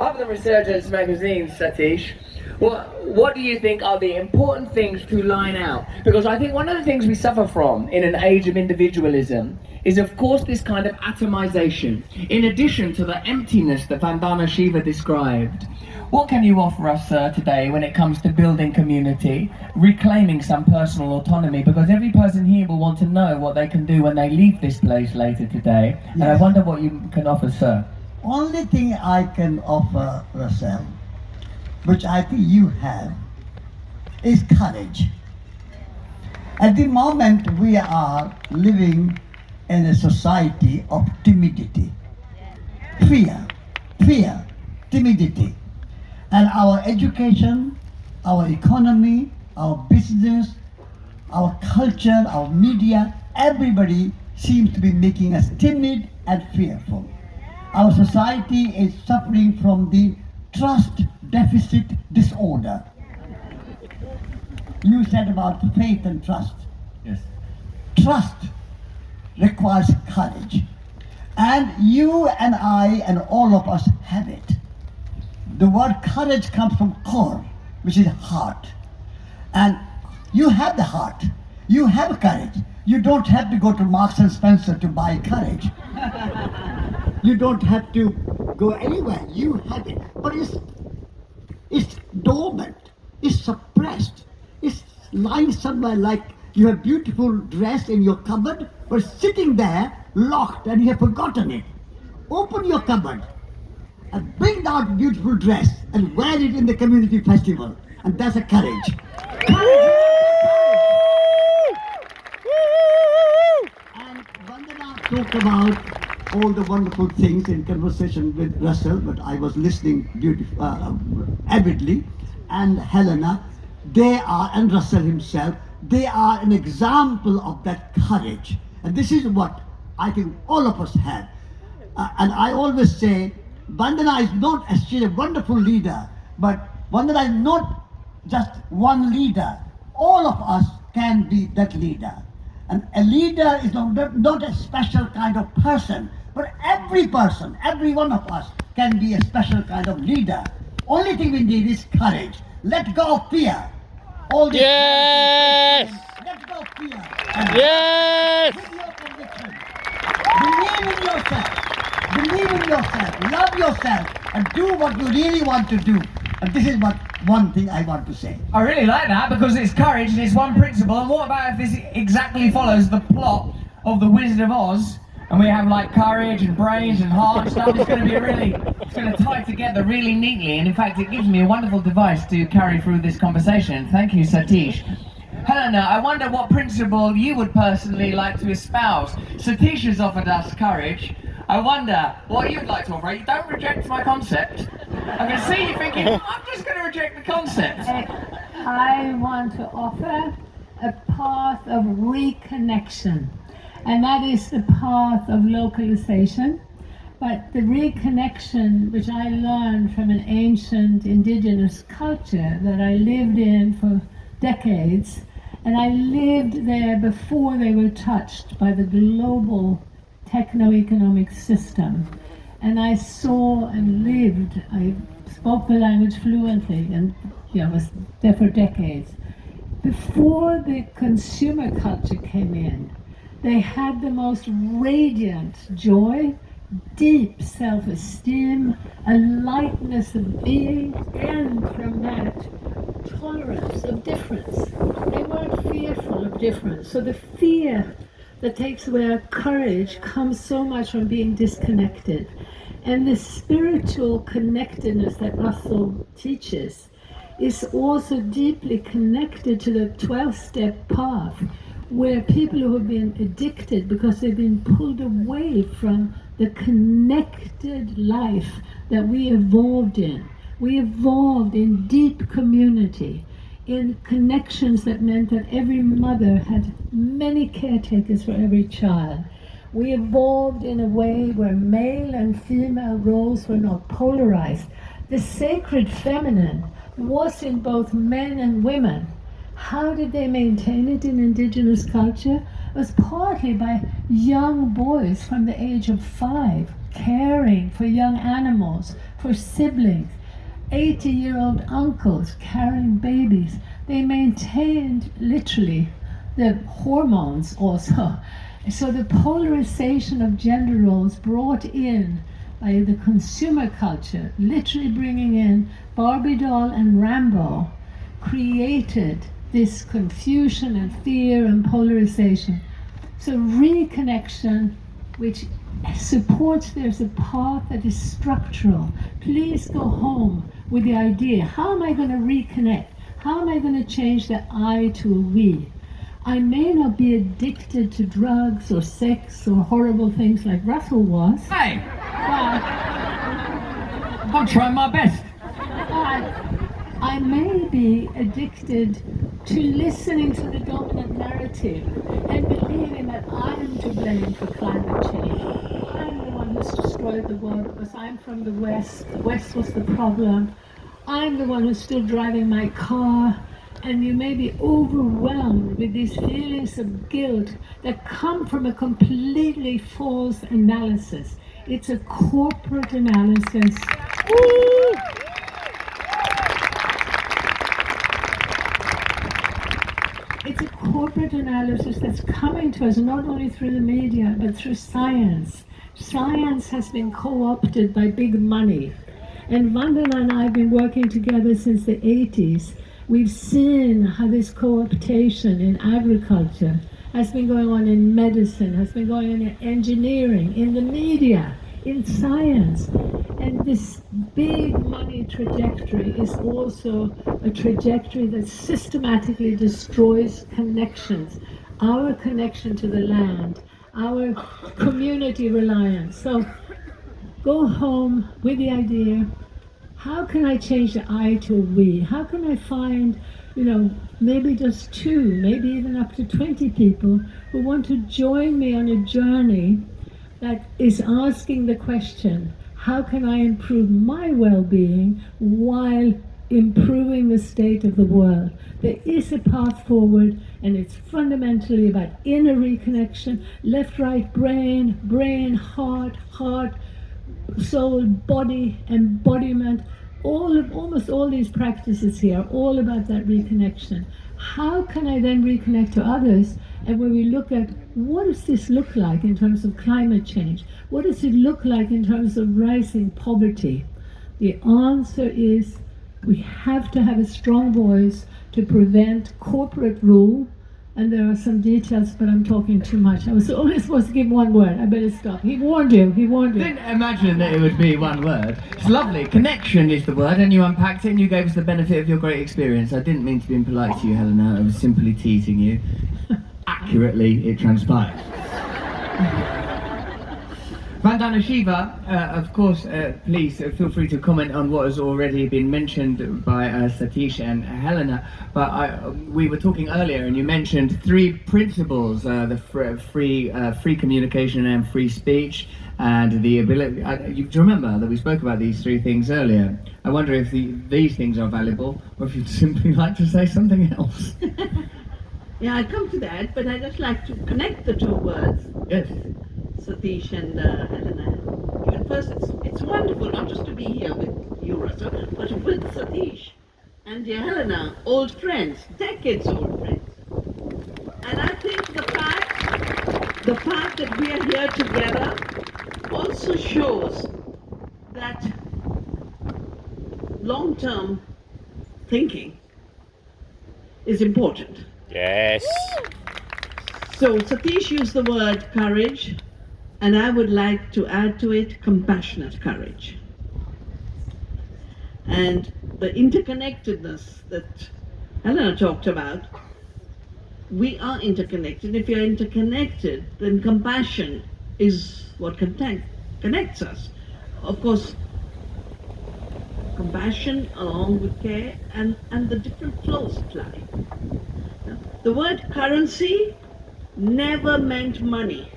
Of the Resurgence magazine, Satish, what do you think are the important things to line out? Because I think one of the things we suffer from in an age of individualism is, of course, this kind of atomization, in addition to the emptiness that Vandana Shiva described. What can you offer us, sir, today when it comes to building community, reclaiming some personal autonomy? Because every person here will want to know what they can do when they leave this place later today. Yes. And I wonder what you can offer, sir. Only thing I can offer, Russel, which I think you have, is courage. At the moment, we are living in a society of timidity, fear, timidity. And our education, our economy, our business, our culture, our media, everybody seems to be making us timid and fearful. Our society is suffering from the trust deficit disorder. You said about faith and trust. Yes. Trust requires courage. And you and I and all of us have it. The word courage comes from kor, which is heart. And you have the heart. You have courage. You don't have to go to Marks and Spencer to buy courage. You don't have to go anywhere. You have it. But it's dormant. It's suppressed. It's lying somewhere like you have beautiful dress in your cupboard, but sitting there locked and you have forgotten it. Open your cupboard and bring out beautiful dress and wear it in the community festival. And that's a courage. And Vandana talked about all the wonderful things in conversation with Russel, but I was listening avidly, and Helena, and Russel himself, they are an example of that courage. And this is what I think all of us have. And I always say, Vandana is not, she's a wonderful leader, but Vandana is not just one leader. All of us can be that leader. And a leader is not a special kind of person, but every person, every one of us can be a special kind of leader. Only thing we need is courage. Let go of fear. All this yes! Let go of fear. Yes! With your conviction. Believe in yourself. Believe in yourself. Love yourself. And do what you really want to do. And this is one thing I want to say. I really like that because it's courage and it's one principle. And what about if this exactly follows the plot of The Wizard of Oz? And we have like courage and brains and heart and stuff. It's going to tie together really neatly. And in fact, it gives me a wonderful device to carry through this conversation. Thank you, Satish. Helena, I wonder what principle you would personally like to espouse. Satish has offered us courage. I wonder what you'd like to offer. You don't reject my concept. I can see you thinking, I'm just going to reject the concept. I want to offer a path of reconnection. And that is the path of localization. But the reconnection, which I learned from an ancient indigenous culture that I lived in for decades, and I lived there before they were touched by the global techno-economic system. And I saw and lived, I spoke the language fluently and was there for decades. Before the consumer culture came in, they had the most radiant joy, deep self-esteem, a lightness of being, and from that, tolerance of difference. They weren't fearful of difference. So the fear that takes away our courage comes so much from being disconnected. And the spiritual connectedness that Russel teaches is also deeply connected to the 12-step path, where people who have been addicted because they've been pulled away from the connected life that we evolved in. We evolved in deep community, in connections that meant that every mother had many caretakers for every child. We evolved in a way where male and female roles were not polarized. The sacred feminine was in both men and women. How did they maintain it in indigenous culture? It was partly by young boys from the age of 5 caring for young animals, for siblings, 80-year-old uncles carrying babies. They maintained literally the hormones also. So the polarization of gender roles brought in by the consumer culture, literally bringing in Barbie doll and Rambo, created this confusion and fear and polarization. So reconnection, which supports there's a path that is structural. Please go home with the idea, how am I going to reconnect? How am I going to change the I to a we? I may not be addicted to drugs or sex or horrible things like Russel was. Hey, But I'm trying my best. I may be addicted to listening to the dominant narrative and believing that I am to blame for climate change. I'm the one who's destroyed the world because I'm from the West. The West was the problem. I'm the one who's still driving my car. And you may be overwhelmed with these feelings of guilt that come from a completely false analysis. It's a corporate analysis. It's a corporate analysis that's coming to us not only through the media, but through science. Science has been co-opted by big money. And Vandana and I have been working together since the 80s. We've seen how this co-optation in agriculture has been going on in medicine, has been going on in engineering, in the media, in science. And this big money trajectory is also a trajectory that systematically destroys connections, our connection to the land, our community reliance. So go home with the idea, how can I change the I to a we? How can I find, maybe just 2, maybe even up to 20 people who want to join me on a journey that is asking the question, how can I improve my well-being while improving the state of the world? There is a path forward, and it's fundamentally about inner reconnection, left-right brain, brain, heart, soul, body, embodiment. Almost all these practices here are all about that reconnection. How can I then reconnect to others? And when we look at what does this look like in terms of climate change? What does it look like in terms of rising poverty? The answer is we have to have a strong voice to prevent corporate rule. And there are some details, but I'm talking too much. I was only supposed to give one word. I better stop. He warned you. Didn't imagine that it would be one word. It's lovely. Connection is the word, and you unpacked it and you gave us the benefit of your great experience. I didn't mean to be impolite to you, Helena. I was simply teasing you. Accurately, it transpired. Vandana, Shiva, of course, please feel free to comment on what has already been mentioned by Satish and Helena. But we were talking earlier, and you mentioned 3 principles: the free communication and free speech, and the ability. You remember that we spoke about these 3 things earlier. I wonder if these things are valuable, or if you'd simply like to say something else. Yeah, I'll come to that, but I'd just like to connect the 2 words. Yes. Satish and Helena. Even first, it's wonderful not just to be here with you, Russell, but with Satish and dear Helena, old friends, decades old friends. And I think the fact that we are here together also shows that long-term thinking is important. Yes. So Satish used the word courage, and I would like to add to it compassionate courage. And the interconnectedness that Helena talked about, we are interconnected. If you're interconnected, then compassion is what connects us. Of course, compassion along with care and the different flows apply. The word currency never meant money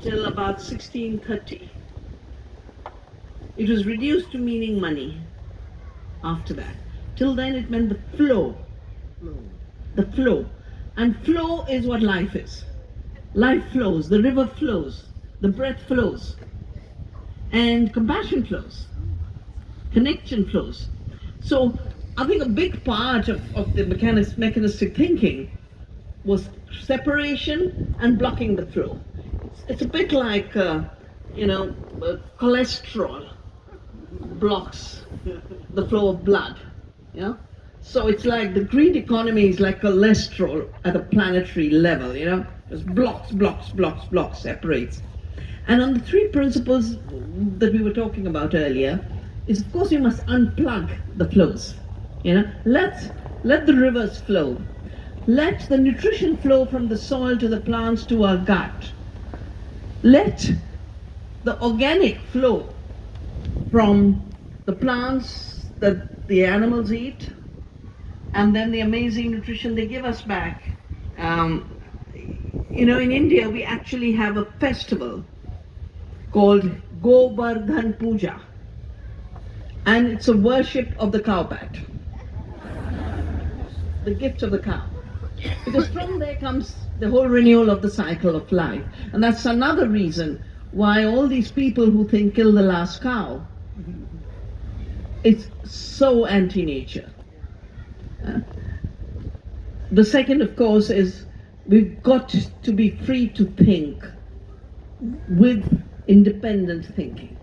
till about 1630. It was reduced to meaning money after that. Till then it meant the flow. The flow. And flow is what life is. Life flows, the river flows, the breath flows. and compassion flows, connection flows. So I think a big part of the mechanistic thinking was separation and blocking the flow. It's a bit like, cholesterol blocks the flow of blood. Yeah. So it's like the green economy is like cholesterol at a planetary level. Just blocks, separates. And on the three principles that we were talking about earlier, is of course you must unplug the flows. Let the rivers flow. Let the nutrition flow from the soil to the plants to our gut. Let the organic flow from the plants that the animals eat, and then the amazing nutrition they give us back. In India we actually have a festival called Govardhan Puja, and it's a worship of the cow pat, the gift of the cow. Because from there comes the whole renewal of the cycle of life. And that's another reason why all these people who think kill the last cow, it's so anti-nature. The second, of course, is we've got to be free to think with independent thinking,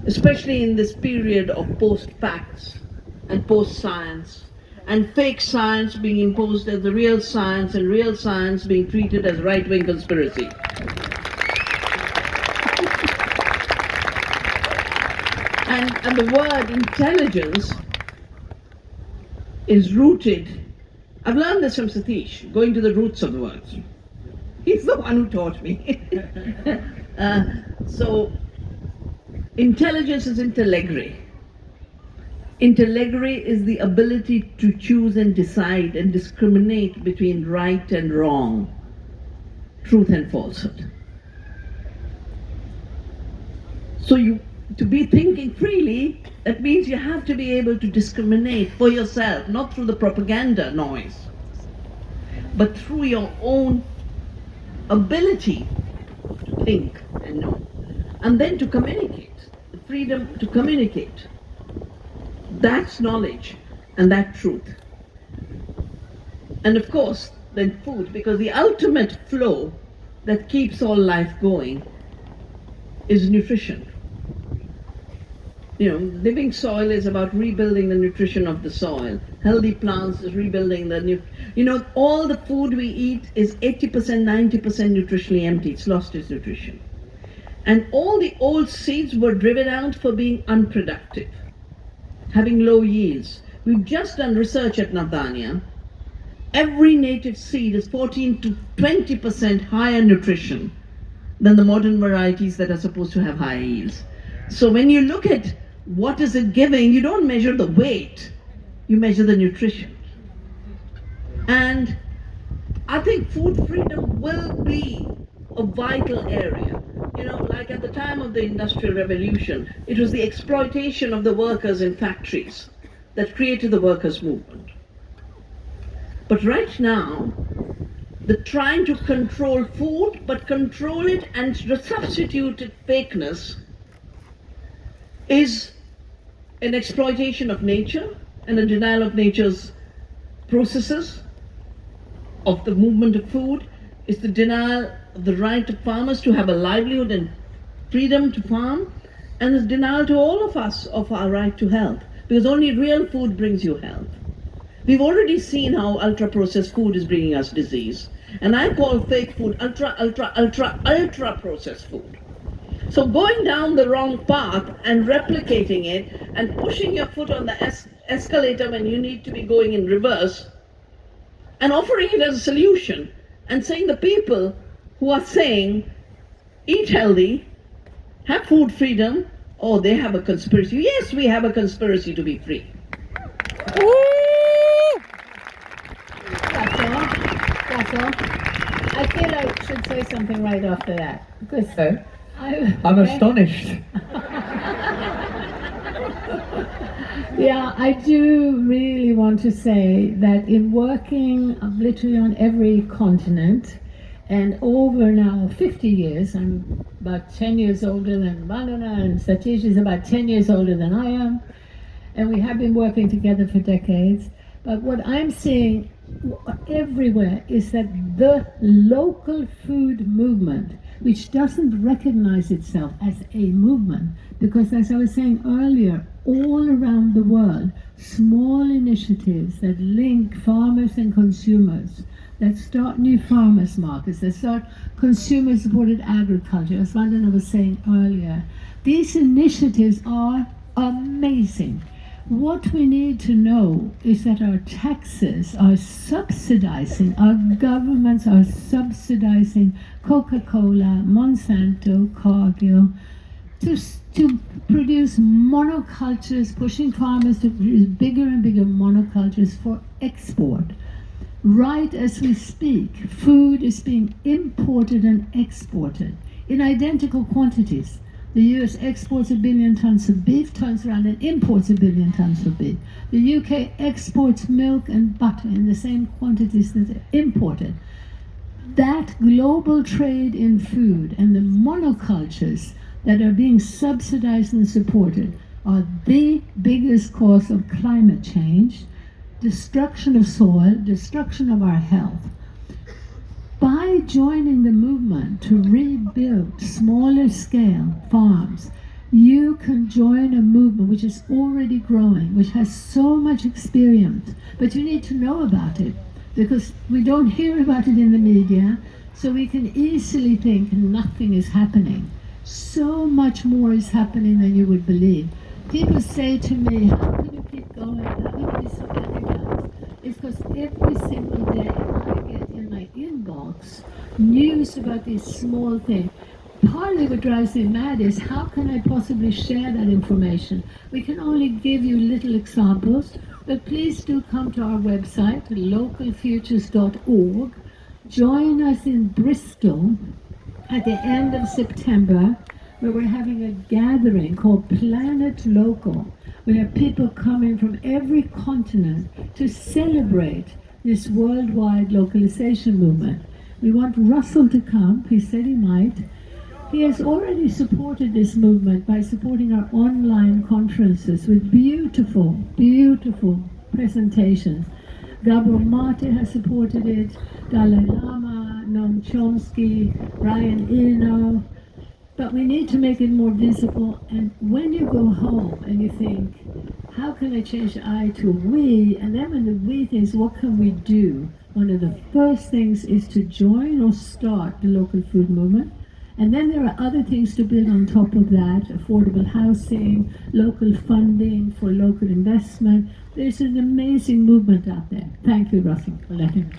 especially in this period of post-facts and post-science, and fake science being imposed as the real science, and real science being treated as right-wing conspiracy. And the word intelligence is rooted. I've learned this from Satish, going to the roots of the words. He's the one who taught me. So, intelligence is intellegre. Intellegre is the ability to choose and decide and discriminate between right and wrong, truth and falsehood. So to be thinking freely, that means you have to be able to discriminate for yourself, not through the propaganda noise, but through your own ability to think and know. And then to communicate, the freedom to communicate. That's knowledge and that truth. And of course, then food, because the ultimate flow that keeps all life going is nutrition. Living soil is about rebuilding the nutrition of the soil. Healthy plants is rebuilding the all the food we eat is 80%, 90% nutritionally empty. It's lost its nutrition. And all the old seeds were driven out for being unproductive, having low yields. We've just done research at Vandana. Every native seed is 14 to 20% higher nutrition than the modern varieties that are supposed to have higher yields. So when you look at what is it giving, you don't measure the weight, you measure the nutrition. And I think food freedom will be a vital area. Like at the time of the Industrial Revolution, it was the exploitation of the workers in factories that created the workers' movement. But right now, the trying to control food, but control it and substitute it fakeness, is an exploitation of nature and a denial of nature's processes, of the movement of food. It's the denial of the right of farmers to have a livelihood and freedom to farm, and it's denial to all of us of our right to health, because only real food brings you health. We've already seen how ultra-processed food is bringing us disease, and I call fake food ultra-processed food. So going down the wrong path and replicating it and pushing your foot on the escalator when you need to be going in reverse, and offering it as a solution, and saying the people who are saying, eat healthy, have food freedom, oh, they have a conspiracy. Yes, we have a conspiracy to be free. That's all. I feel I should say something right after that. Because I'm astonished. Yeah, I do really want to say that in working literally on every continent And over now 50 years, I'm about 10 years older than Vandana, and Satish is about 10 years older than I am. And we have been working together for decades. But what I'm seeing everywhere is that the local food movement, which doesn't recognize itself as a movement, because as I was saying earlier, all around the world, small initiatives that link farmers and consumers, that start new farmers markets, that start consumer-supported agriculture, as Vandana was saying earlier, these initiatives are amazing. What we need to know is that our taxes are subsidizing, our governments are subsidizing Coca-Cola, Monsanto, Cargill, to produce monocultures, pushing farmers to produce bigger and bigger monocultures for export. Right as we speak, food is being imported and exported in identical quantities. The US exports 1 billion tons of beef, turns around and imports 1 billion tons of beef. The UK exports milk and butter in the same quantities that are imported. That global trade in food and the monocultures that are being subsidized and supported are the biggest cause of climate change, destruction of soil, destruction of our health. By joining the movement to rebuild smaller scale farms, you can join a movement which is already growing, which has so much experience, but you need to know about it because we don't hear about it in the media, so we can easily think nothing is happening. So much more is happening than you would believe. People say to me, how can you keep going? How can you be so energized? It's because every single day I get in my inbox news about these small things. Partly what drives me mad is how can I possibly share that information? We can only give you little examples, but please do come to our website, localfutures.org. Join us in Bristol at the end of September, where we're having a gathering called Planet Local. We have people coming from every continent to celebrate this worldwide localization movement. We want Russel to come. He said he might. He has already supported this movement by supporting our online conferences with beautiful, beautiful presentations. Gabor Mate has supported it, Dalai Lama, Noam Chomsky, Brian Eno. But we need to make it more visible. And when you go home and you think, how can I change the I to we? And then when the we thinks, what can we do? One of the first things is to join or start the local food movement. And then there are other things to build on top of that, affordable housing, local funding for local investment. There's an amazing movement out there. Thank you, Russell, for letting me.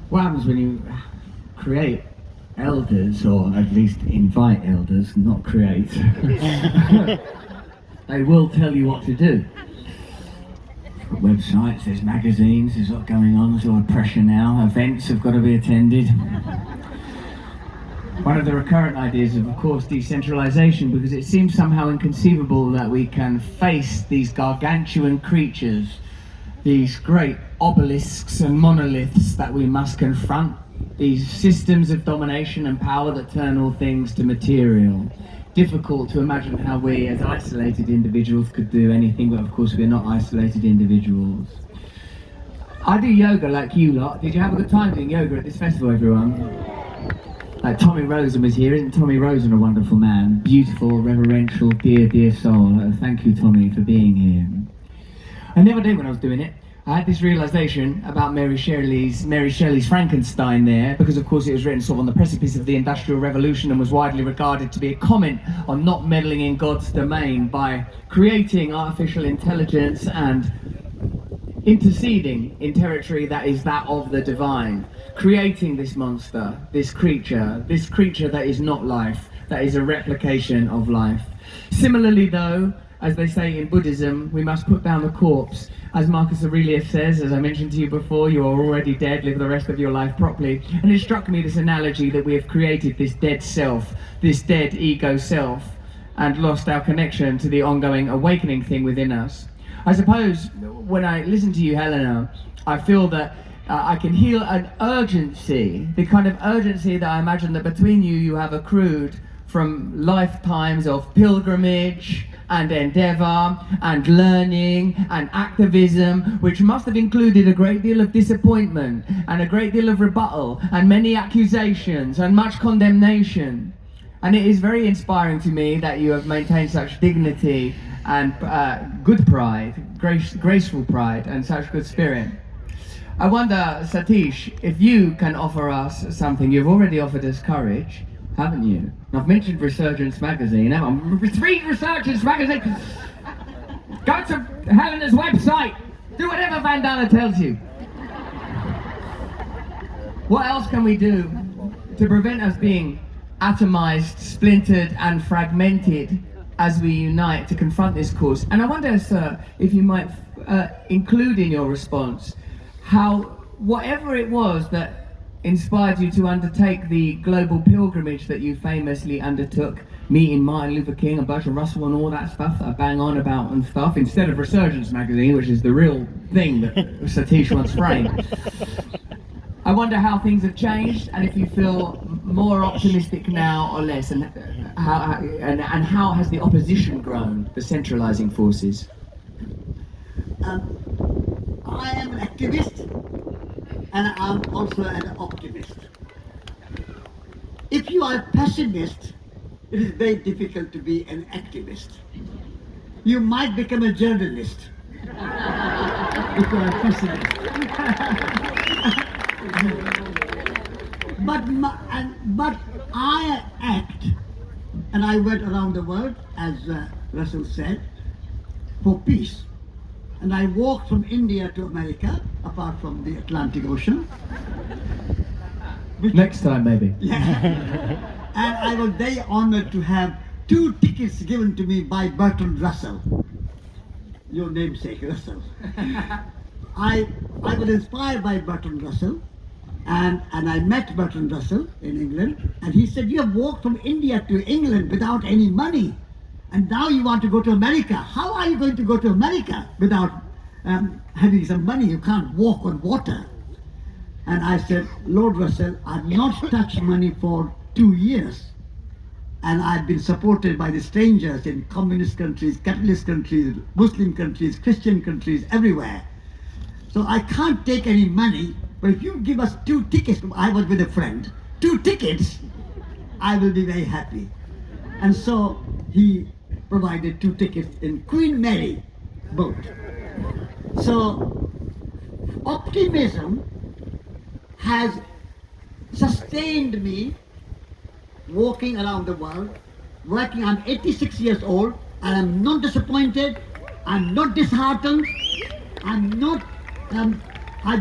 What happens when you create elders, or at least invite elders, not create? They will tell you what to do. Websites, there's magazines, there's a lot going on, there's a lot of pressure now, events have got to be attended. One of the recurrent ideas of course, decentralization, because it seems somehow inconceivable that we can face these gargantuan creatures, these great obelisks and monoliths that we must confront, these systems of domination and power that turn all things to material. Difficult to imagine how we as isolated individuals could do anything, but of course we're not isolated individuals. I do yoga like you lot. Did you have a good time doing yoga at this festival, everyone? Like Tommy Rosen was here. Isn't Tommy Rosen a wonderful man? Beautiful, reverential, dear, dear soul. Thank you, Tommy, for being here. I never did when I was doing it. I had this realization about Mary Shelley's Frankenstein there, because of course it was written sort of on the precipice of the Industrial Revolution and was widely regarded to be a comment on not meddling in God's domain by creating artificial intelligence and interceding in territory that is that of the divine, creating this monster, this creature that is not life, that is a replication of life. Similarly though, as they say in Buddhism, we must put down the corpse. As Marcus Aurelius says, as I mentioned to you before, you are already dead, live the rest of your life properly. And it struck me, this analogy that we have created this dead self, this dead ego self, and lost our connection to the ongoing awakening thing within us. I suppose when I listen to you, Helena, I feel that I can hear an urgency, the kind of urgency that I imagine that between you have accrued from lifetimes of pilgrimage and endeavour and learning and activism, which must have included a great deal of disappointment and a great deal of rebuttal and many accusations and much condemnation. And it is very inspiring to me that you have maintained such dignity and good pride, graceful pride, and such good spirit. I wonder, Satish, if you can offer us something. You've already offered us courage, haven't you? I've mentioned Resurgence magazine. Read Resurgence magazine. Go to Helena's website. Do whatever Vandana tells you. What else can we do to prevent us being atomized, splintered and fragmented as we unite to confront this cause? And I wonder, sir, if you might include in your response how whatever it was that inspired you to undertake the global pilgrimage that you famously undertook, meeting Martin Luther King and Russel and all that stuff that I bang on about and stuff, instead of Resurgence magazine, which is the real thing that Satish once framed. I wonder how things have changed, and if you feel more optimistic now or less, and how has the opposition grown, the centralizing forces? I am an activist, and I'm also an optimist. If you are a pessimist, it is very difficult to be an activist. You might become a journalist if you are a pessimist. But I act, and I went around the world, as Russell said, for peace. And I walked from India to America, apart from the Atlantic Ocean. Next time, maybe. Yeah. And I was very honored to have 2 tickets given to me by Bertrand Russell, your namesake, Russell. I was inspired by Bertrand Russell, and I met Bertrand Russell in England, and he said, "You have walked from India to England without any money, and now you want to go to America. How are you going to go to America without having some money? You can't walk on water." And I said, "Lord Russell, I've not touched money for 2 years. And I've been supported by the strangers in communist countries, capitalist countries, Muslim countries, Christian countries, everywhere. So I can't take any money, but if you give us 2 tickets," I was with a friend, 2 tickets, "I will be very happy." And so he provided 2 tickets in Queen Mary boat. So optimism has sustained me walking around the world, working. I'm 86 years old, and I'm not disappointed, I'm not disheartened, I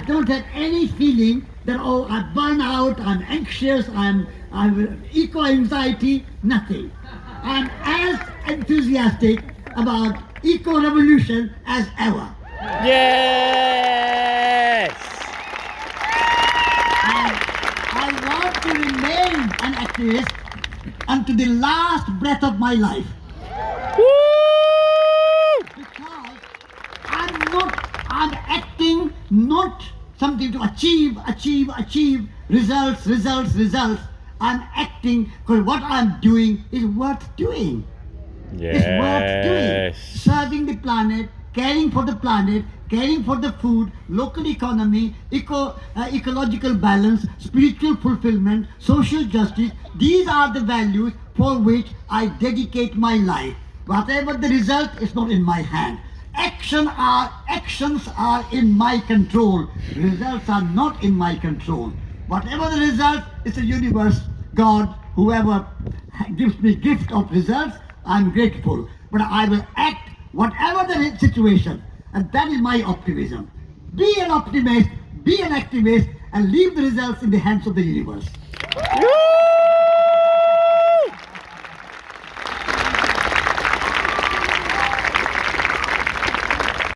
don't have any feeling that, oh, I burn out, I'm anxious, I'm eco-anxiety, nothing. I'm as enthusiastic about eco-revolution as ever. Yes! And I want to remain an activist until the last breath of my life. Woo! Because I'm acting not something to achieve results. I'm acting because what I'm doing is worth doing. It's worth doing. Yes. Serving the planet, caring for the planet, caring for the food, local economy, ecological balance, spiritual fulfillment, social justice. These are the values for which I dedicate my life. Whatever the result is not in my hand. Actions are in my control. Results are not in my control. Whatever the result, it's the universe, God, whoever gives me gift of results, I'm grateful. But I will act whatever the situation, and that is my optimism. Be an optimist, be an activist, and leave the results in the hands of the universe. Woo!